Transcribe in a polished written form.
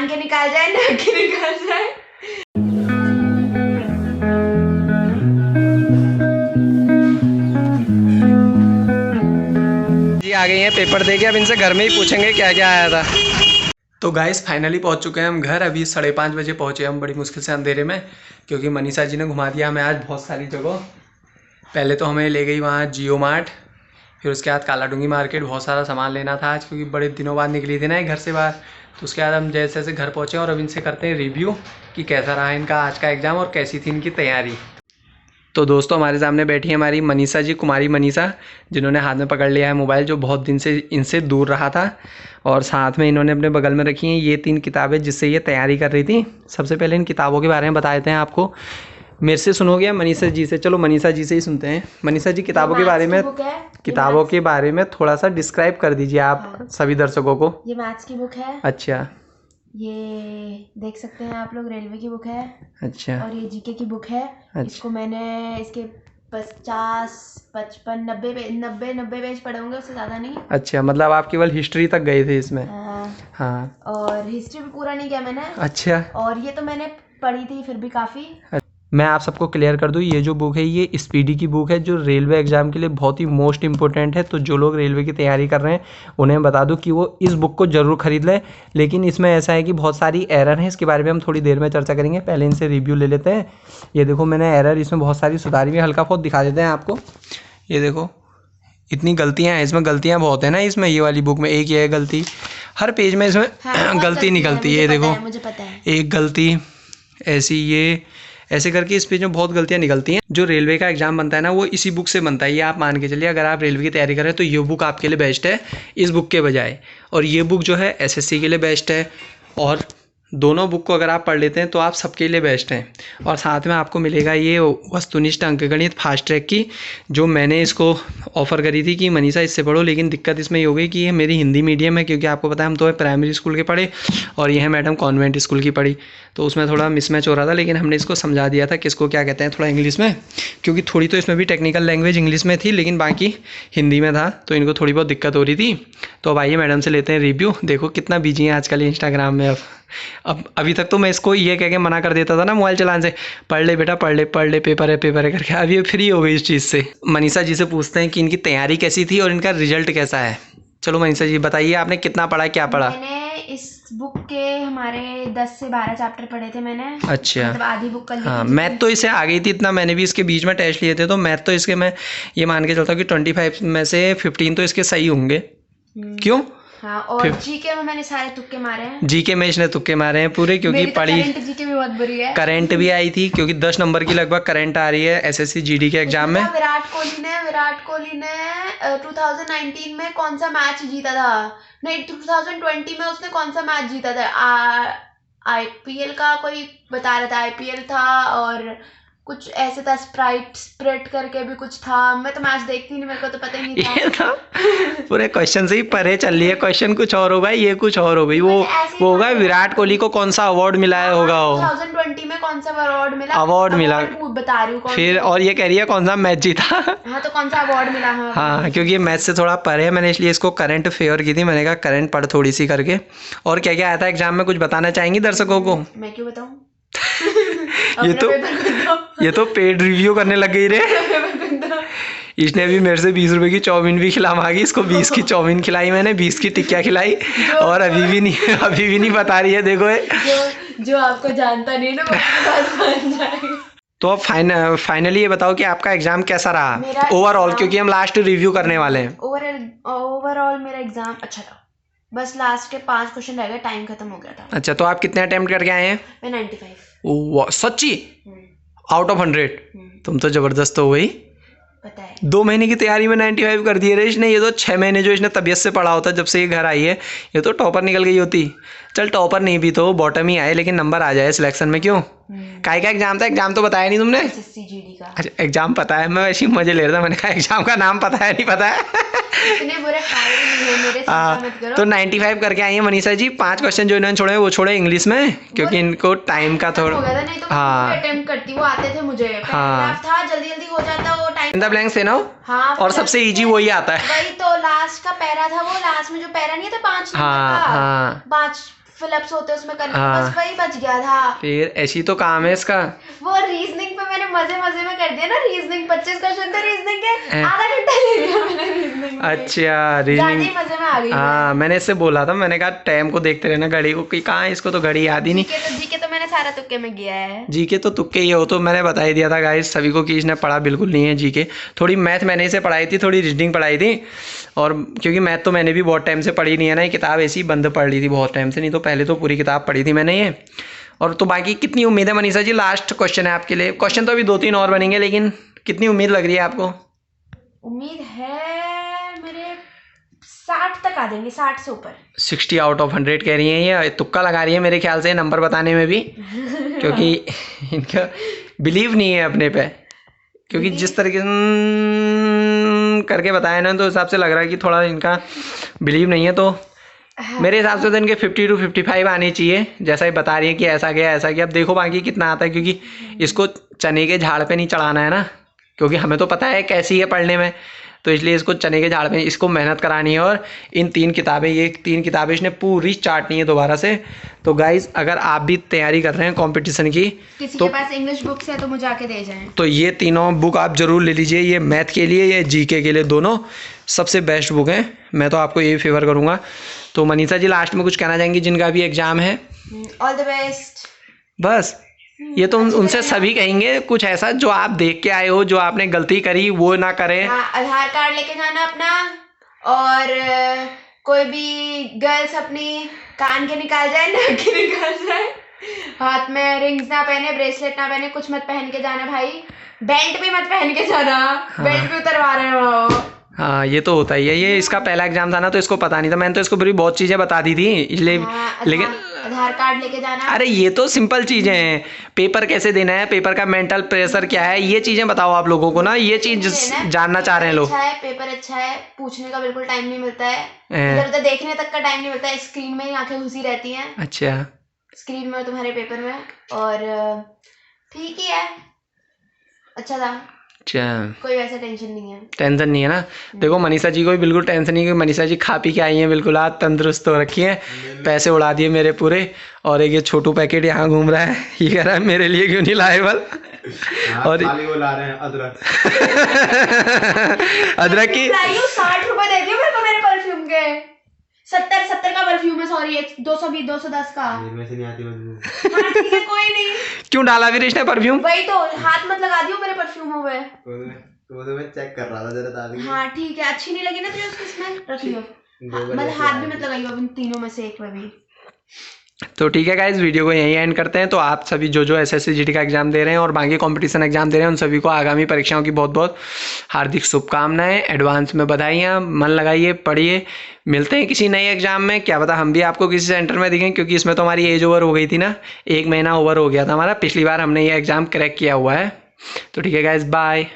कान के निकाल जाए, नाक के निकाल जाए। जी आ गई हैं पेपर दे के, अब इनसे घर में ही पूछेंगे क्या क्या आया था। तो गाइस फाइनली पहुंच चुके हैं हम घर। अभी 5:30 बजे पहुंचे हम, बड़ी मुश्किल से अंधेरे में, क्योंकि मनीषा जी ने घुमा दिया हमें आज बहुत सारी जगह। पहले तो हमें ले गई वहाँ जियो मार्ट, फिर उसके बाद कालाडूंगी मार्केट। बहुत सारा सामान लेना था आज, क्योंकि बड़े दिनों बाद निकली थी ना ये घर से बाहर। तो उसके बाद हम जैसे जैसे घर पहुँचे और अब इनसे करते हैं रिव्यू कि कैसा रहा इनका आज का एग्ज़ाम और कैसी थी इनकी तैयारी। तो दोस्तों हमारे सामने बैठी है हमारी मनीषा जी, कुमारी मनीषा, जिन्होंने हाथ में पकड़ लिया है मोबाइल, जो बहुत दिन से इनसे दूर रहा था। और साथ में इन्होंने अपने बगल में रखी हैं ये 3 किताबें जिससे ये तैयारी कर रही थी। सबसे पहले इन किताबों के बारे में बता देते हैं आपको। मेरे से सुनोगे या मनीषा जी से? चलो मनीषा जी से ही सुनते हैं। मनीषा जी किताबों के बारे में थोड़ा सा डिस्क्राइब कर दीजिए आप सभी दर्शकों को। ये मैथ्स की बुक है। अच्छा। ये देख सकते हैं आप लोग, रेलवे की बुक है। अच्छा। और ये जीके की बुक है। अच्छा। इसको मैंने इसके 50, 55, 90 पेज पढ़े होंगे, उससे ज़्यादा नहीं। अच्छा, मतलब आप केवल हिस्ट्री तक गए थे इसमें? हाँ। और हिस्ट्री भी पूरा नहीं किया मैंने। अच्छा। और ये तो मैंने पढ़ी थी फिर भी काफ़ी। मैं आप सबको क्लियर कर दूं, ये जो बुक है ये स्पीडी की बुक है, जो रेलवे एग्ज़ाम के लिए बहुत ही मोस्ट इंपॉर्टेंट है। तो जो लोग रेलवे की तैयारी कर रहे हैं उन्हें बता दूं कि वो इस बुक को ज़रूर खरीद लें। लेकिन इसमें ऐसा है कि बहुत सारी एरर हैं, इसके बारे में हम थोड़ी देर में चर्चा करेंगे। पहले इनसे रिव्यू ले लेते हैं। ये देखो मैंने एरर इसमें बहुत सारी सुधारी हुई, हल्का बहुत दिखा देते हैं आपको। ये देखो इतनी गलतियाँ हैं इसमें, गलतियाँ बहुत है ना इसमें। ये वाली बुक में एक ये है गलती, हर पेज में इसमें गलती निकलती है। ये देखो मुझे पता है। एक गलती ऐसी, ये ऐसे करके इस पेज में बहुत गलतियां निकलती हैं। जो रेलवे का एग्जाम बनता है ना वो इसी बुक से बनता है, ये आप मान के चलिए। अगर आप रेलवे की तैयारी कर रहे हैं तो ये बुक आपके लिए बेस्ट है इस बुक के बजाय। और ये बुक जो है एसएससी के लिए बेस्ट है, और दोनों बुक को अगर आप पढ़ लेते हैं तो आप सबके लिए बेस्ट हैं। और साथ में आपको मिलेगा ये वस्तुनिष्ठ अंकगणित फास्ट ट्रैक की, जो मैंने इसको ऑफ़र करी थी कि मनीषा इससे पढ़ो। लेकिन दिक्कत इसमें ये हो गई कि ये मेरी हिंदी मीडियम है, क्योंकि आपको पता है हम तो प्राइमरी स्कूल के पढ़े और ये है मैडम कॉन्वेंट स्कूल की पढ़ी। तो उसमें थोड़ा मिसमैच हो रहा था, लेकिन हमने इसको समझा दिया था किसको क्या कहते हैं थोड़ा इंग्लिश में, क्योंकि थोड़ी तो इसमें भी टेक्निकल लैंग्वेज इंग्लिश में थी लेकिन बाकी हिंदी में था, तो इनको थोड़ी बहुत दिक्कत हो रही थी। तो अब आइए मैडम से लेते हैं रिव्यू। देखो कितना बिजी है आजकल इंस्टाग्राम में। अब अभी तक तो मैं इसको ये कह के मना कर देता था ना मोबाइल चलाने से, पढ़ ले बेटा पढ़ ले, पेपर है करके। अब ये फ्री हो गई इस चीज़ से। मनीषा जी से पूछते हैं कि इनकी तैयारी कैसी थी और इनका रिजल्ट कैसा है। चलो मनीषा जी बताइए, आपने कितना पढ़ा, क्या पढ़ा? मैंने इस बुक के हमारे 10 से 12 चैप्टर पढ़े थे मैंने। अच्छा। मतलब आधी बुक कर ली। हाँ, मैथ तो इसे आ गई थी इतना, मैंने भी इसके बीच में टेस्ट लिए थे, तो मैथ तो इसके मैं ये मान के चलता हूँ कि 25 में से 15 तो इसके सही होंगे। क्यों? हाँ, और जीके में मैंने सारे तुक्के मारे हैं। जीके में इसने तुक्के मारे हैं पूरे, क्योंकि पढ़ी। करंट जीके भी बहुत बुरी है। करंट भी आई थी, क्योंकि 10 नंबर की लगभग करंट आ रही है एसएससी जीडी के एग्जाम में। विराट कोहली ने 2019 में कौन सा मैच जीता था? नहीं, 2020 में उसने कौन सा मैच जीता था? आईपीएल का कोई बता रहा था, आईपीएल था और कुछ ऐसे था, स्प्रिट करके भी कुछ था। मैं तो मैच देखती नहीं, मेरे को तो पता ही नहीं था। ये था पूरे क्वेश्चन से ही परे चल रही है। क्वेश्चन कुछ और होगा, ये कुछ और हो गई। वो होगा विराट कोहली को कौन सा अवार्ड मिला है होगा, 2020 में कौन सा अवार्ड मिला? अवार्ड मिला बता रही हूँ फिर, और ये कह रही है कौन सा मैच जीता। हाँ, तो कौन सा अवार्ड मिला? हाँ, क्योंकि ये मैथ से थोड़ा परे है, मैंने इसलिए इसको करंट फेवर की थी। मैंने कहा करंट पढ़ थोड़ी सी करके। और क्या क्या आया था एग्जाम में, कुछ बताना चाहेंगी दर्शकों को? मैं क्यों बताऊं? ये तो पेड रिव्यू करने लग गई रे। इसने भी मेरे से 20 रुपए की चाउमीन भी खिला मांगी, इसको 20 की चाउमीन खिलाई मैंने, 20 की टिक्कियाँ खिलाई, और अभी भी नहीं बता रही है। देखो जो आपको जानता नहीं ना, वो बात मान जाएगा। तो अब फाइनली ये बताओ कि आपका एग्जाम कैसा रहा ओवरऑल, क्योंकि हम लास्ट रिव्यू करने वाले हैं। ओवरऑल मेरा एग्जाम अच्छा था, बस लास्ट के 5 क्वेश्चन रह गए, टाइम खत्म हो गया था। अच्छा, तो आप कितने अटेम्प्ट करके आए हैं? मैं 95। सच्ची? Out of 100? तुम तो जबरदस्त हो गई। पता है 2 महीने की तैयारी में 95 कर दिए रे इसने। ये तो 6 महीने जो इसने तबीयत से पढ़ा होता जब से ये घर आई है, ये तो टॉपर निकल गई होती। चल टॉपर नहीं भी तो बॉटम ही आए, लेकिन नंबर आ जाए सिलेक्शन में। क्यों? काय का एग्जाम था? एग्जाम तो बताया नहीं तुमने। एसएससी जीडी का। अच्छा, एग्जाम पता है, मैं वैसे ही मजे ले रहा था। मैंने कहा एग्जाम का नाम पता है नहीं पता है। इतने बुरे फायदे नहीं है मेरे, चिंता मत करो। तो 95 करके आई है मनीषा जी। 5 क्वेश्चन जो इन्होंने छोड़े वो छोड़े इंग्लिश में, क्योंकि इनको टाइम का थोड़ा नहीं तो अटेम्प्ट करती, वो आते थे मुझे। था जल्दी हो जाता वो टाइम। इन द ब्लैंक्स है ना। हाँ, और सबसे इजी वही आता है। वही तो लास्ट का पैरा था, वो लास्ट में जो पैरा नहीं था 5 नंबर का, 5 फिलअप्स होते हैं उसमें करने, हाँ। बस वही बच गया था। फिर ऐसी तो काम है इसका। वो रीजनिंग पे मैंने मजे मजे में कर दिया ना, रीजनिंग 25 क्वेश्चन थे रीजनिंग के, आधा घंटा ले लिया मैंने रीजनिंग में। अच्छा ज्यादा रीजनिंग। ही मजे में आ गई हाँ मैंने इससे बोला था, मैंने कहा टाइम को देखते रहना घड़ी को, कि कहाँ इसको तो घड़ी याद ही नहीं। जीके तो मैंने सारा तुक्के में किया है। जीके तो तुक्के ही हो, तो मैंने बता ही दिया था गाइस सभी को कि इसने पढ़ा बिल्कुल नहीं है जीके। थोड़ी मैथ मैंने इसे पढ़ाई थी, थोड़ी रीजनिंग पढ़ाई थी, और क्योंकि मैथ तो मैंने भी बहुत टाइम से पढ़ी नहीं है ना, ये किताब ऐसी बंद पढ़ ली थी बहुत टाइम से, नहीं तो पहले तो पूरी किताब पढ़ी थी मैंने ये। और तो बाकी कितनी उम्मीद है मनीषा जी, लास्ट क्वेश्चन है आपके लिए। क्वेश्चन तो अभी 2-3 और बनेंगे, लेकिन कितनी उम्मीद लग रही है आपको? उम्मीद है मेरे 60 तक आ जाएंगे, 60 से ऊपर। 60 आउट ऑफ 100 कह रही हैं ये, तुक्का लगा रही है मेरे ख्याल से नंबर बताने में भी, क्योंकि इनका बिलीव नहीं है अपने पे, क्योंकि जिस तरीके से करके बताया ना, तो हिसाब से लग रहा है कि थोड़ा इनका बिलीव नहीं है। तो मेरे हिसाब से तो इनके 50 to 55 आने चाहिए, जैसा ही बता रही है कि ऐसा गया ऐसा गया। अब देखो बाकी कितना आता है, क्योंकि इसको चने के झाड़ पे नहीं चढ़ाना है ना, क्योंकि हमें तो पता है कैसी है पढ़ने में, तो इसलिए इसको चने के झाड़ पे इसको मेहनत करानी है। और इन 3 किताबें, ये 3 किताबें इसने पूरी चाटनी है दोबारा से। तो गाइज अगर आप भी तैयारी कर रहे हैं कंपटीशन की, किसी तो के पास इंग्लिश बुक्स है तो मुझे आके दे जाएं। तो ये तीनों बुक आप जरूर ले लीजिए, ये मैथ के लिए, ये जीके के लिए, दोनों सबसे बेस्ट बुक हैं। मैं तो आपको यही फेवर करूँगा। तो मनीषा जी लास्ट में कुछ कहना चाहेंगी जिनका भी एग्जाम है? All the best. बस ये तो उनसे सभी कहेंगे, कुछ ऐसा जो आप देख के आए हो, जो आपने गलती करी वो ना करें। हाँ, आधार कार्ड लेके जाना अपना, और कोई भी गर्ल्स अपनी कान के निकाल जाए, नाक के निकाल जाए, हाथ में रिंग्स ना पहने, ब्रेसलेट ना पहने, कुछ मत पहन के जाना भाई, बेल्ट भी मत पहन के जाना। हाँ। बेल्ट भी उतरवा रहे हो। हाँ ये तो होता ही है। ये इसका पहला एग्जाम था ना, तो इसको पता नहीं था, मैंने तो इसको पूरी बहुत चीज़ें बता दी थी इसलिए। हाँ, लेकिन आधार कार्ड लेके जाना। अरे ये तो सिंपल चीज़ें हैं, पेपर कैसे देना है, पेपर का मेंटल प्रेशर क्या है, ये चीज़ें बताओ आप लोगों को ना, ये चीज़ जानना चाह रहे हैं लोग। अच्छा है, पेपर अच्छा है, पूछने का बिल्कुल टाइम नहीं मिलता है, इधर उधर देखने तक का टाइम नहीं मिलता है, स्क्रीन में ही आंखें घुसी रहती हैं। अच्छा, स्क्रीन में तुम्हारे पेपर में, और ठीक ही है, अच्छा था। अच्छा, कोई वैसा टेंशन नहीं है। टेंशन नहीं है ना। देखो मनीषा जी को भी बिल्कुल टेंशन नहीं है, मनीषा जी खा पी के आई हैं, बिल्कुल आज तंदुरुस्त हो रखी हैं, पैसे उड़ा दिए मेरे पूरे। और एक ये छोटू पैकेट यहाँ घूम रहा है, ये कह रहा है मेरे लिए क्यों नहीं लाए बल। और वो ला रहे हैं अदरक। अदरक की 60 रुपए दे दिए मेरे को मेरे परफ्यूम के। 70 का परफ्यूम है, सॉरी 220 210 का। में से नहीं आती बदबू। हाँ ठीक है, कोई नहीं। क्यों डाला फिर इसने परफ्यूम? वही तो, हाथ मत लगा दियो मेरे परफ्यूमों पे। तो मैं चेक कर रहा था जरा ताकि। हाँ ठीक है, अच्छी नहीं लगी ना तुझे उसकी स्मेल, रख लियो। मतलब हाथ भी मत लगाइयो अब इन तीनों में से एक में भी। तो ठीक है गाइस, वीडियो को यहीं एंड करते हैं। तो आप सभी जो एसएससी जीडी का एग्जाम दे रहे हैं और बाकी कंपटीशन एग्जाम दे रहे हैं, उन सभी को आगामी परीक्षाओं की बहुत बहुत हार्दिक शुभकामनाएं, एडवांस में बधाइयाँ। मन लगाइए, पढ़िए। मिलते हैं किसी नए एग्जाम में, क्या पता हम भी आपको किसी सेंटर में दिखें, क्योंकि इसमें तो हमारी एज ओवर हो गई थी ना, 1 महीना ओवर हो गया था हमारा, पिछली बार हमने ये एग्ज़ाम क्रैक किया हुआ है। तो ठीक है गाइस, बाय।